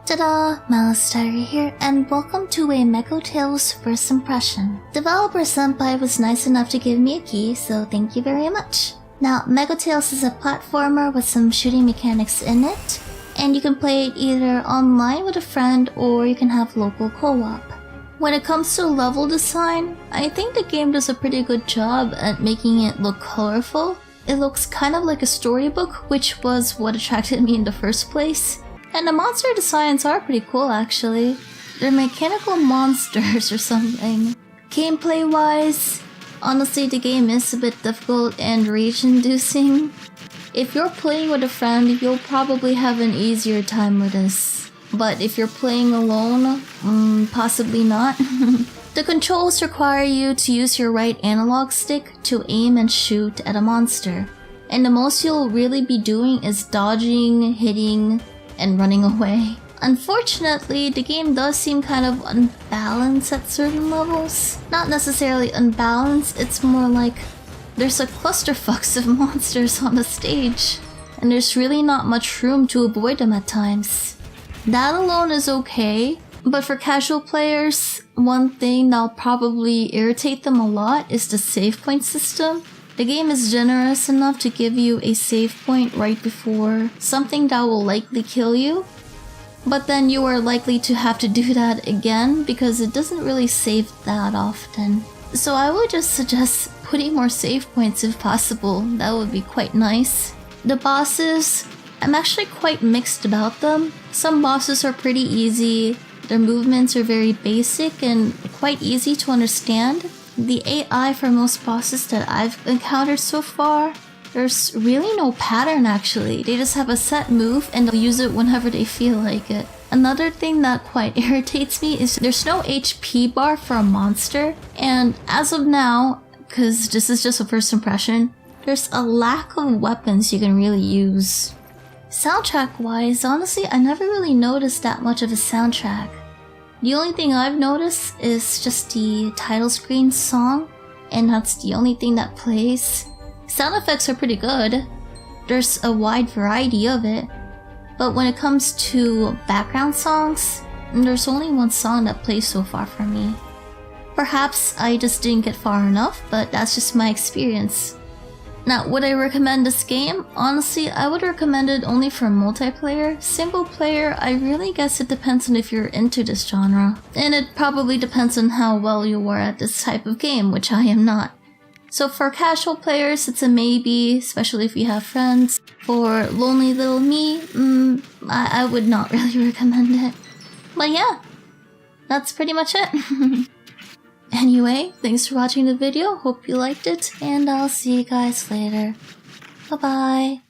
Ta-da! Amitai here, and welcome to a Mecho Tales first impression. Developer Senpai was nice enough to give me a key, so thank you very much. Now, Mecho Tales is a platformer with some shooting mechanics in it, and you can play it either online with a friend or you can have local co-op. When it comes to level design, I think the game does a pretty good job at making it look colorful. It looks kind of like a storybook, which was what attracted me in the first place. And the monster designs are pretty cool actually. They're mechanical monsters or something. Gameplay-wise, honestly the game is a bit difficult and rage-inducing. If you're playing with a friend, you'll probably have an easier time with this. But if you're playing alone, possibly not. The controls require you to use your right analog stick to aim and shoot at a monster. And the most you'll really be doing is dodging, hitting, and running away. Unfortunately, the game does seem kind of unbalanced at certain levels. Not necessarily unbalanced, it's more like there's a clusterfuck of monsters on the stage, and there's really not much room to avoid them at times. That alone is okay, but for casual players, one thing that'll probably irritate them a lot is the save point system. The game is generous enough to give you a save point right before something that will likely kill you, but then you are likely to have to do that again because it doesn't really save that often. So I would just suggest putting more save points if possible. That would be quite nice. The bosses, I'm actually quite mixed about them. Some bosses are pretty easy, their movements are very basic and quite easy to understand. The AI for most bosses that I've encountered so far, there's really no pattern actually. They just have a set move and they'll use it whenever they feel like it. Another thing that quite irritates me is there's no HP bar for a monster, and as of now, because this is just a first impression, there's a lack of weapons you can really use. Soundtrack wise, honestly I never really noticed that much of a soundtrack. The only thing I've noticed is just the title screen song, and that's the only thing that plays. Sound effects are pretty good. There's a wide variety of it. But when it comes to background songs, there's only one song that plays so far for me. Perhaps I just didn't get far enough, but that's just my experience. Now, would I recommend this game? Honestly, I would recommend it only for multiplayer. Single player, I really guess it depends on if you're into this genre. And it probably depends on how well you are at this type of game, which I am not. So for casual players, it's a maybe, especially if you have friends. For lonely little me, I would not really recommend it. But yeah, that's pretty much it. Anyway, thanks for watching the video, hope you liked it, and I'll see you guys later. Bye bye!